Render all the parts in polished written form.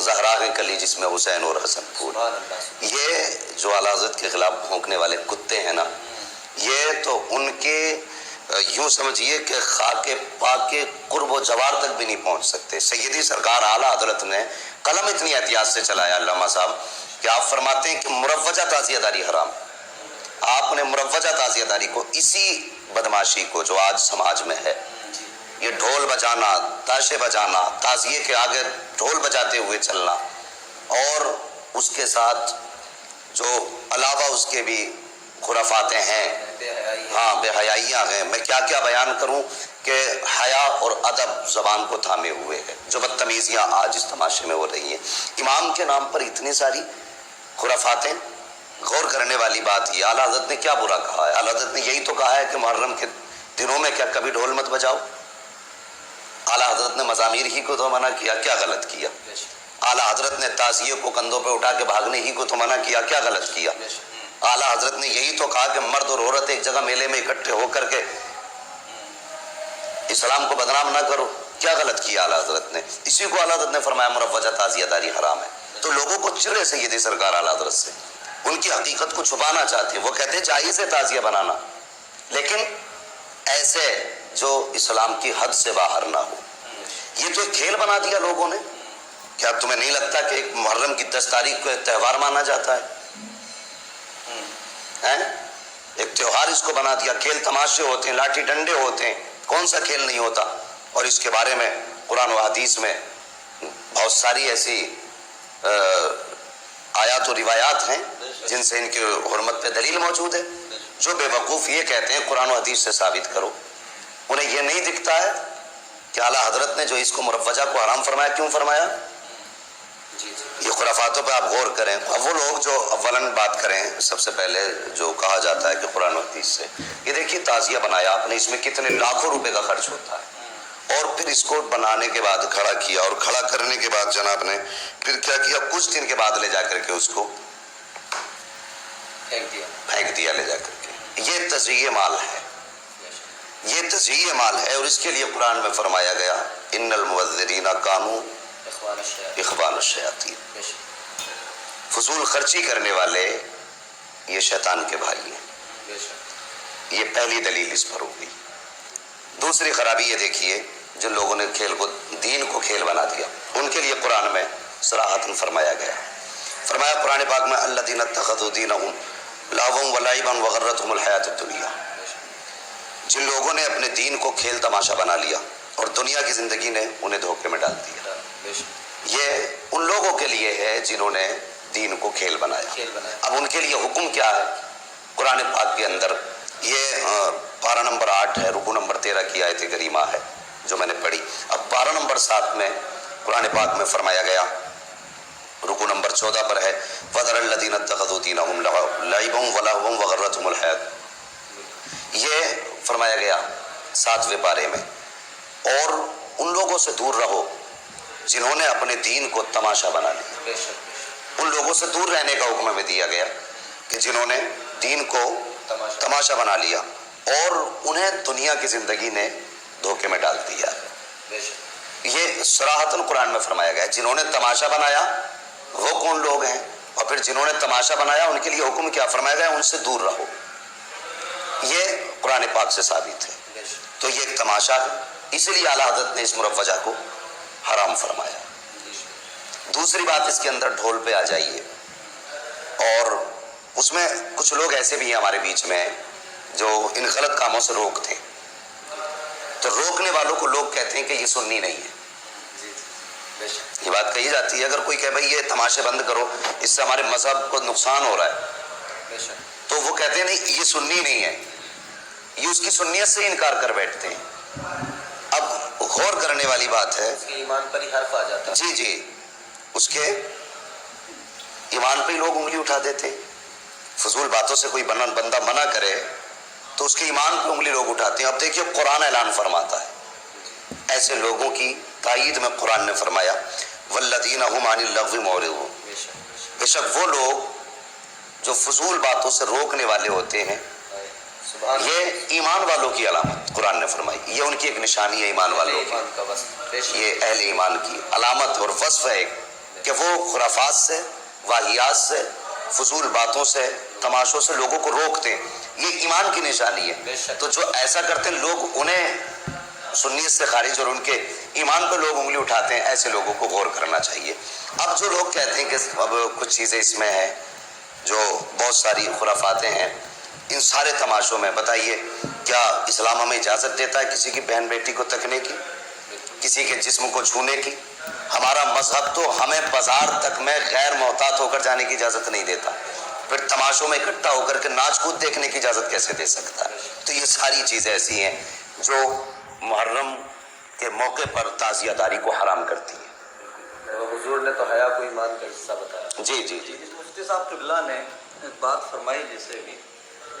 زہرا کی کلی جس میں حسین اور حسن پھول. سبحان اللہ. یہ جو اعلیٰ حضرت کے خلاف بھونکنے والے کتے ہیں نا، یہ تو ان کے یوں سمجھیے کہ خاک پاک کے قرب و جوار تک بھی نہیں پہنچ سکتے. سیدی سرکار اعلیٰ حضرت نے قلم اتنی احتیاط سے چلایا علامہ صاحب کہ آپ فرماتے ہیں کہ مروجہ تعزیہ داری حرام. آپ نے مروجہ تعزیہ داری کو، اسی بدماشی کو جو آج سماج میں ہے، یہ ڈھول بجانا، تاشے بجانا، تعزیے کے آگے ڈھول بجاتے ہوئے چلنا، اور اس کے ساتھ جو علاوہ اس کے بھی خرافاتیں ہیں، ہاں بے حیائیاں ہیں. میں کیا کیا بیان کروں کہ حیا اور ادب زبان کو تھامے ہوئے ہے. جو بدتمیزیاں آج اس تماشے میں ہو رہی ہیں، امام کے نام پر اتنی ساری خرافاتیں. غور کرنے والی بات یہ، اعلیٰ حضرت نے کیا برا کہا ہے؟ اعلیٰ حضرت نے یہی تو کہا ہے کہ محرم کے دنوں میں کیا کبھی ڈھول مت بجاؤ. اعلیٰ حضرت نے مزامیر ہی کو تو منع کیا، کیا غلط کیا؟ اعلیٰ حضرت نے تعزیے کو کندھوں پہ اٹھا کے بھاگنے ہی کو تو منع کیا، کیا غلط کیا؟ اعلیٰ حضرت نے یہی تو کہا کہ مرد اور عورت ایک جگہ میلے میں اکٹھے ہو کر کے اسلام کو بدنام نہ کرو، کیا غلط کیا اعلیٰ حضرت نے؟ اسی کو اعلیٰ حضرت نے فرمایا مروجہ تعزیہ داری حرام ہے. تو لوگوں کو چڑے سیدی سرکار اعلیٰ حضرت سے، ان کی حقیقت کو چھپانا چاہتے. وہ کہتے ہیں جائز ہے تعزیہ بنانا، لیکن ایسے جو اسلام کی حد سے باہر نہ ہو. یہ تو ایک کھیل بنا دیا لوگوں نے. کیا تمہیں نہیں لگتا کہ ایک محرم کی 10 تاریخ کو ایک تہوار مانا جاتا ہے؟ ایک تہوار اس کو بنا دیا. کھیل تماشے ہوتے ہیں، لاٹھی ڈنڈے ہوتے ہیں، کون سا کھیل نہیں ہوتا؟ اور اس کے بارے میں قرآن و حدیث میں بہت ساری ایسی آیات و روایات ہیں جن سے ان کی حرمت پہ دلیل موجود ہے. جو بے وقوف یہ کہتے ہیں قرآن و حدیث سے ثابت کرو، انہیں یہ نہیں دکھتا ہے کہ اعلیٰ حضرت نے جو اس کو مروجہ کو حرام فرمایا، کیوں فرمایا؟ یہ خرافاتوں پہ آپ غور کریں. اب وہ لوگ جو اولاً بات کریں، سب سے پہلے جو کہا جاتا ہے کہ قرآن و حدیث سے، یہ دیکھیے تعزیہ بنایا آپ نے، اس میں کتنے لاکھوں روپے کا خرچ ہوتا ہے، اور پھر اس کو بنانے کے بعد کھڑا کیا، اور کھڑا کرنے کے بعد جناب نے پھر کیا کیا؟ کچھ دن کے بعد لے جا کر کے اس کو پھینک دیا لے جا کر کے. یہ تزیہ مال ہے، یہ تزیہ مال ہے. اور اس کے لیے قرآن میں فرمایا گیا ان المبذرین کانوا اخوان الشیاطین. فضول خرچی کرنے والے یہ شیطان کے بھائی ہیں. یہ پہلی دلیل اس پر ہوگی. دوسری خرابی یہ دیکھیے، جن لوگوں نے کھیل کو، دین کو کھیل بنا دیا، ان کے لیے قرآن میں صراحتاً فرمایا گیا. فرمایا قرآن پاک میں الذین اتخذوا دینہم لہوا ولعبا وغرتہم الحیاۃ الدنیا. جن لوگوں نے اپنے دین کو کھیل تماشا بنا لیا اور دنیا کی زندگی نے انہیں دھوکے میں ڈال دیا. یہ ان لوگوں کے لیے ہے جنہوں نے دین کو کھیل بنایا. اب ان کے لیے حکم کیا ہے؟ قرآن پاک کے اندر یہ پارہ نمبر 8 ہے، رکوع نمبر 13 کی آیت کریمہ ہے جو میں نے پڑھی. اب پارہ نمبر 7 میں قرآن پاک میں فرمایا گیا، رکوع نمبر 14 پر ہے وَذَرَ الَّذِينَ اتَّخَذُوا دِينَهُمْ لَعِبًا وَلَهْوًا وَغَرَّتْهُمُ الْحَيَاةُ. یہ فرمایا گیا 7ویں پارے میں. اور ان لوگوں سے دور رہو جنہوں نے اپنے دین کو تماشا بنا لیا. ان لوگوں سے دور رہنے کا حکم ہمیں دیا گیا کہ جنہوں نے دین کو تماشا بنا لیا اور انہیں دنیا کی زندگی نے دھوکے میں ڈال دیا. یہ صراحتاً قرآن میں فرمایا گیا ہے. جنہوں نے تماشا بنایا وہ کون لوگ ہیں، اور پھر جنہوں نے تماشا بنایا ان کے لیے حکم کیا فرمایا گیا؟ ان سے دور رہو. یہ قرآن پاک سے ثابت ہے. تو یہ ایک تماشا ہے، اسی لیے اعلیٰ حضرت نے اس مروجہ کو حرام فرمایا. دوسری بات اس کے اندر ڈھول پہ آ جائیے. اور اس میں کچھ لوگ ایسے بھی ہیں ہمارے بیچ میں جو ان غلط کاموں سے روکتے ہیں. تو روکنے والوں کو لوگ کہتے ہیں کہ یہ سنی نہیں ہے. یہ بات کہی جاتی ہے، اگر کوئی کہے بھائی یہ تماشے بند کرو، اس سے ہمارے مذہب کو نقصان ہو رہا ہے، تو وہ کہتے ہیں نہیں یہ سنی نہیں ہے، یہ اس کی سنیت سے انکار کر بیٹھتے ہیں. اب غور کرنے والی بات ہے، اس کے ایمان پر ہی حرف آ جاتا ہے. جی جی، اس کے ایمان پہ ہی لوگ انگلی اٹھا دیتے. فضول باتوں سے کوئی بندہ منع کرے تو اس کے ایمان پہ انگلی لوگ اٹھاتے ہیں. اب دیکھیے قرآن اعلان فرماتا ہے ایسے لوگوں کی تائید میں. قرآن نے فرمایا والذین هم عن اللغو معرضون. بے شک وہ لوگ جو فضول باتوں سے روکنے والے ہوتے ہیں، یہ ایمان والوں کی علامت قرآن نے فرمائی. یہ ان کی ایک نشانی ہے ایمان والوں کی، یہ اہل ایمان کی علامت اور وصف ہے ایک کہ وہ خرافات سے، واہیات سے، فضول باتوں سے، تماشوں سے لوگوں کو روکتے ہیں. یہ ایمان کی نشانی ہے. تو جو ایسا کرتے ہیں لوگ انہیں سنیت سے خارج اور ان کے ایمان پہ لوگ انگلی اٹھاتے ہیں، ایسے لوگوں کو غور کرنا چاہیے. اب جو لوگ کہتے ہیں کہ اب کچھ چیزیں اس میں ہیں جو بہت ساری خرافاتیں ہیں، ان سارے تماشوں میں بتائیے کیا اسلام ہمیں اجازت دیتا ہے کسی کی بہن بیٹی کو تکنے کی، کسی کے جسم کو چھونے کی؟ ہمارا مذہب تو ہمیں بازار تک میں غیر محتاط ہو کر جانے کی اجازت نہیں دیتا، پھر تماشوں میں اکٹھا ہو کر کے ناچ کود دیکھنے کی اجازت کیسے دے سکتا ہے؟ تو یہ ساری چیزیں ایسی ہیں جو محرم کے موقع پر تعزیہ داری کو حرام کرتی ہیں. حضور نے تو حیا کو ایمان کا حصہ بتایا. جی جی جی. مفتی صاحب قبلہ نے ایک بات فرمائی جیسے بھی،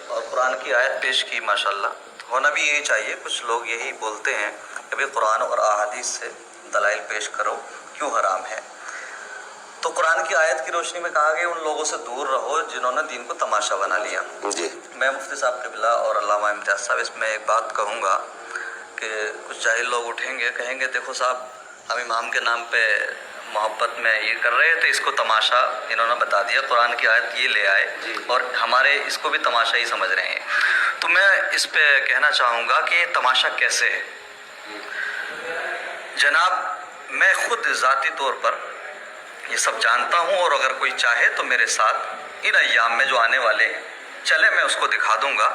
اور قرآن کی آیت پیش کی، ماشاءاللہ ہونا بھی یہی چاہیے. کچھ لوگ یہی بولتے ہیں کہ بھئی قرآن اور احادیث سے دلائل پیش کرو کیوں حرام ہے. تو قرآن کی آیت کی روشنی میں کہا گیا ان لوگوں سے دور رہو جنہوں نے دین کو تماشا بنا لیا. جی میں مفتی صاحب قبلہ اور علامہ امتیاز صاحب اس میں ایک بات کہوں گا کہ کچھ جاہل لوگ اٹھیں گے، کہیں گے دیکھو صاحب ہم امام کے نام پہ محبت میں یہ کر رہے تھے، اس کو تماشا انہوں نے بتا دیا، قرآن کی آیت یہ لے آئے اور ہمارے اس کو بھی تماشا ہی سمجھ رہے ہیں. تو میں اس پہ کہنا چاہوں گا کہ تماشا کیسے ہے. جناب میں خود ذاتی طور پر یہ سب جانتا ہوں، اور اگر کوئی چاہے تو میرے ساتھ ان ایام میں جو آنے والے ہیں چلے میں اس کو دکھا دوں گا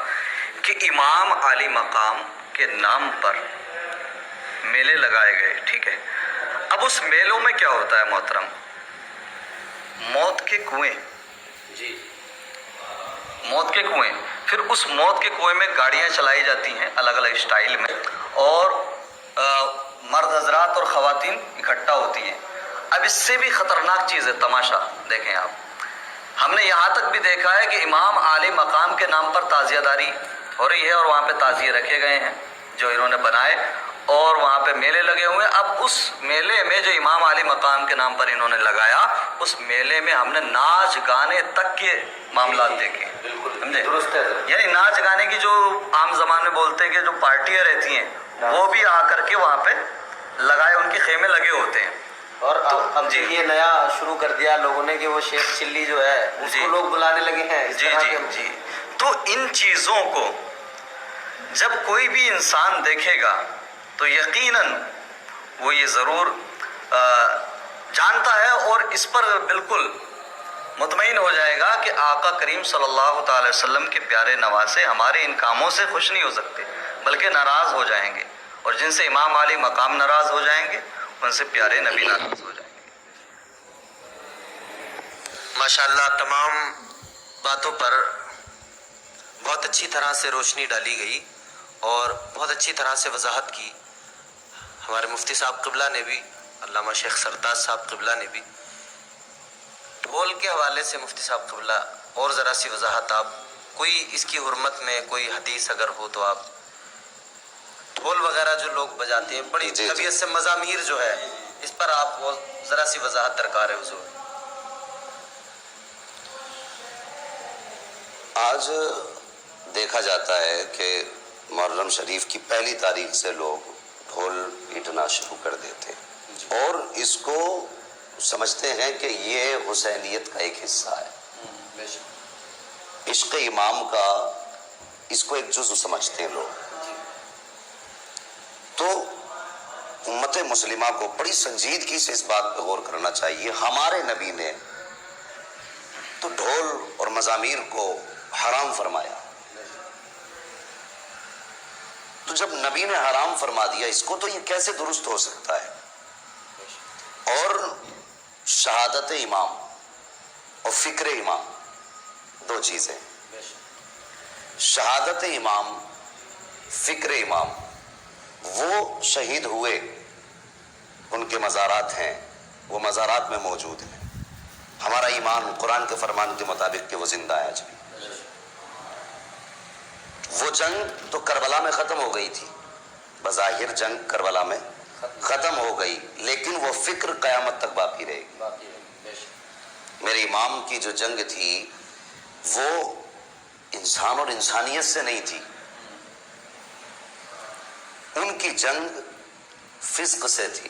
کہ امام عالی مقام کے نام پر میلے لگائے گئے. ٹھیک ہے، اب اس میلوں میں کیا ہوتا ہے محترم؟ موت کے کنویں، جی موت کے کنویں، پھر اس موت کے کنویں میں گاڑیاں چلائی جاتی ہیں الگ الگ اسٹائل میں، اور مرد حضرات اور خواتین اکٹھا ہوتی ہیں. اب اس سے بھی خطرناک چیز ہے تماشا. دیکھیں آپ، ہم نے یہاں تک بھی دیکھا ہے کہ امام عالی مقام کے نام پر تعزیہ داری ہو رہی ہے، اور وہاں پہ تعزیے رکھے گئے ہیں جو انہوں نے بنائے، اور وہاں پہ میلے لگے ہوئے ہیں. اب اس میلے میں جو امام عالی مقام کے نام پر انہوں نے لگایا، اس میلے میں ہم نے ناچ گانے تک کے معاملات دیکھے. سمجھے؟ درست ہے. یعنی ناچ گانے کی جو عام زبان میں بولتے ہیں کہ جو پارٹیاں رہتی ہیں وہ بھی آ کر کے وہاں پہ لگائے، ان کے خیمے لگے ہوتے ہیں. اور اب جی. یہ نیا شروع کر دیا لوگوں نے کہ وہ شیخ چلی جو ہے اس جی. کو لوگ بلانے لگے ہیں اس جی طرح جی کے. جی. تو ان چیزوں کو جب کوئی بھی انسان دیکھے گا تو یقیناً وہ یہ ضرور جانتا ہے اور اس پر بالکل مطمئن ہو جائے گا کہ آقا کریم صلی اللہ تعالی وسلم کے پیارے نواسے ہمارے ان کاموں سے خوش نہیں ہو سکتے بلکہ ناراض ہو جائیں گے، اور جن سے امام علی مقام ناراض ہو جائیں گے ان سے پیارے نبی ناراض ہو جائیں گے. ماشاءاللہ تمام باتوں پر بہت اچھی طرح سے روشنی ڈالی گئی اور بہت اچھی طرح سے وضاحت کی. ہمارے مفتی صاحب قبلہ نے بھی، علامہ شیخ سرتاج صاحب قبلہ نے بھی. ڈھول کے حوالے سے مفتی صاحب قبلہ اور ذرا سی وضاحت، آپ کوئی اس کی حرمت میں کوئی حدیث اگر ہو تو آپ، ڈھول وغیرہ جو لوگ بجاتے ہیں بڑی جی. طبیعت سے، مزامیر جو ہے اس پر آپ وہ ذرا سی وضاحت درکار ہے حضور. آج دیکھا جاتا ہے کہ محرم شریف کی پہلی تاریخ سے لوگ ڈھول پیٹنا شروع کر دیتے ہیں اور اس کو سمجھتے ہیں کہ یہ حسینیت کا ایک حصہ ہے، عشق امام کا اس کو ایک جزو سمجھتے ہیں لوگ. تو امت مسلمہ کو بڑی سنجیدگی سے اس بات پہ غور کرنا چاہیے. ہمارے نبی نے تو ڈھول اور مزامیر کو حرام فرمایا. تو جب نبی نے حرام فرما دیا اس کو تو یہ کیسے درست ہو سکتا ہے؟ اور شہادت امام اور فکر امام دو چیزیں. شہادت امام، فکر امام، وہ شہید ہوئے، ان کے مزارات ہیں، وہ مزارات میں موجود ہیں. ہمارا ایمان قرآن کے فرمان کے مطابق کہ وہ زندہ ہے. آج بھی وہ جنگ تو کربلا میں ختم ہو گئی تھی، بظاہر جنگ کربلا میں ختم ہو گئی، لیکن وہ فکر قیامت تک باقی رہے گی. میرے امام کی جو جنگ تھی وہ انسان اور انسانیت سے نہیں تھی، ان کی جنگ فسق سے تھی،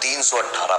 318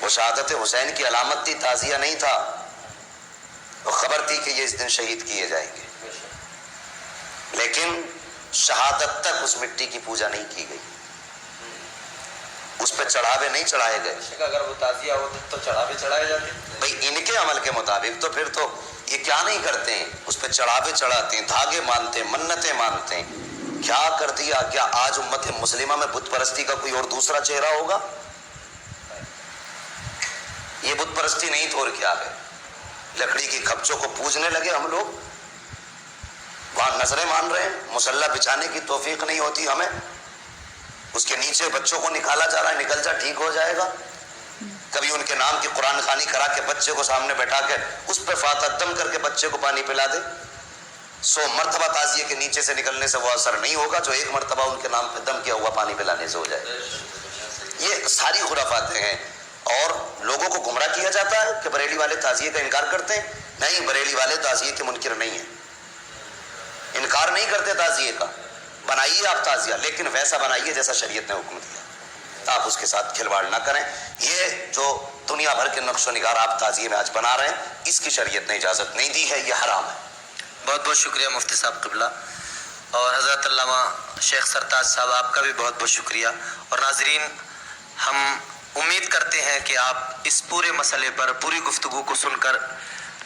وہ شہادت حسین کی علامت تھی، تعزیہ نہیں تھا. وہ خبر تھی کہ یہ اس دن شہید کیے جائیں گے، لیکن شہادت تک اس مٹی کی پوجا نہیں کی گئی، اس پہ چڑھاوے نہیں چڑھائے گئے. اگر وہ تعزیہ ہوتا تو چڑھاوے چڑھائے جاتے. بھئی ان کے عمل کے مطابق تو پھر تو یہ کیا نہیں کرتے ہیں، اس پہ چڑھاوے چڑھاتے ہیں، دھاگے مانتے ہیں، منتیں مانتے ہیں. کیا کر دیا؟ کیا آج امت مسلمہ میں بت پرستی کا کوئی اور دوسرا چہرہ ہوگا؟ یہ بت پرستی نہیں تو اور کیا ہے؟ لکڑی کی کھپچوں کو پوجنے لگے ہم لوگ، وہاں نظریں مان رہے ہیں. مصلی بچھانے کی توفیق نہیں ہوتی ہمیں، اس کے نیچے بچوں کو نکالا جا رہا ہے، نکل جا ٹھیک ہو جائے گا. کبھی ان کے نام کی قرآن خوانی کرا کے بچے کو سامنے بیٹھا کے اس پہ فاتحہ دم کر کے بچے کو پانی پلا دے. 100 مرتبہ تعزیے کے نیچے سے نکلنے سے وہ اثر نہیں ہوگا جو 1 مرتبہ ان کے نام پہ دم کیا ہوا پانی پلانے سے ہو جائے. یہ ساری خرافاتیں ہیں اور لوگوں کو گمراہ کیا جاتا ہے کہ بریلی والے تعزیے کا انکار کرتے ہیں. نہیں، بریلی والے تعزیے کے منکر نہیں ہیں، انکار نہیں کرتے تعزیے کا. بنائیے آپ تعزیہ، لیکن ویسا بنائیے جیسا شریعت نے حکم دیا. آپ اس کے ساتھ کھلواڑ نہ کریں. یہ جو دنیا بھر کے نقش و نگار آپ تعزیے میں آج بنا رہے ہیں، اس کی شریعت نے اجازت نہیں دی ہے، یہ حرام ہے. بہت بہت شکریہ مفتی صاحب قبلہ، اور حضرت علامہ شیخ سرتاج صاحب آپ کا بھی بہت بہت شکریہ. اور ناظرین، ہم امید کرتے ہیں کہ آپ اس پورے مسئلے پر پوری گفتگو کو سن کر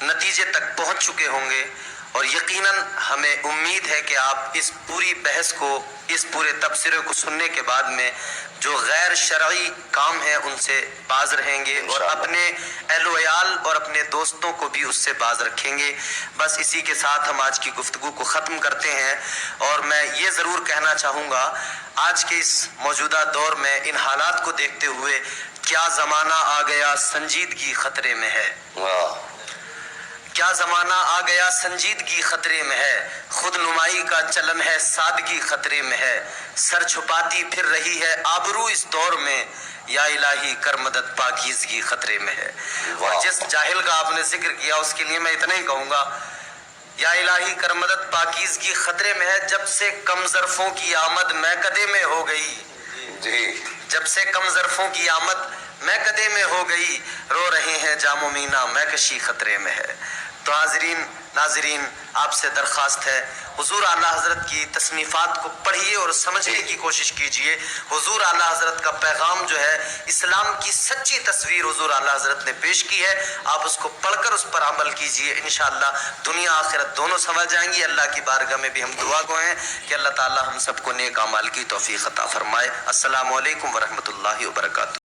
نتیجے تک پہنچ چکے ہوں گے، اور یقیناً ہمیں امید ہے کہ آپ اس پوری بحث کو، اس پورے تبصرے کو سننے کے بعد میں جو غیر شرعی کام ہیں ان سے باز رہیں گے، اور اپنے اہل و عیال اور اپنے دوستوں کو بھی اس سے باز رکھیں گے. بس اسی کے ساتھ ہم آج کی گفتگو کو ختم کرتے ہیں. اور میں یہ ضرور کہنا چاہوں گا، آج کے اس موجودہ دور میں ان حالات کو دیکھتے ہوئے کیا زمانہ آ گیا سنجیدگی خطرے میں ہے. کیا زمانہ آ گیا سنجیدگی خطرے میں ہے، خود نمائی کا چلن ہے سادگی خطرے میں ہے، سر چھپاتی پھر رہی ہے آبرو اس دور میں، یا الہی کر مدد پاکیزگی خطرے میں ہے. اور جس جاہل کا آپ نے ذکر کیا اس کے لیے میں اتنا ہی کہوں گا، یا الہی کر مدد پاکیزگی خطرے میں ہے، جب سے کم ظرفوں کی آمد میں کدے میں ہو گئی. جی، جب سے کم ظرفوں کی آمد میں کدے میں ہو گئی، رو رہے ہیں جام و مینا میں کشی خطرے میں ہے. تو ناظرین آپ سے درخواست ہے، حضور اعلیٰ حضرت کی تصنیفات کو پڑھیے اور سمجھنے کی کوشش کیجئے. حضور اعلیٰ حضرت کا پیغام جو ہے، اسلام کی سچی تصویر حضور اعلیٰ حضرت نے پیش کی ہے. آپ اس کو پڑھ کر اس پر عمل کیجئے، انشاءاللہ دنیا آخرت دونوں سنور جائیں گی. اللہ کی بارگاہ میں بھی ہم دعا گو ہیں کہ اللہ تعالی ہم سب کو نیک اعمال کی توفیق عطا فرمائے. السلام علیکم ورحمۃ اللہ وبرکاتہ.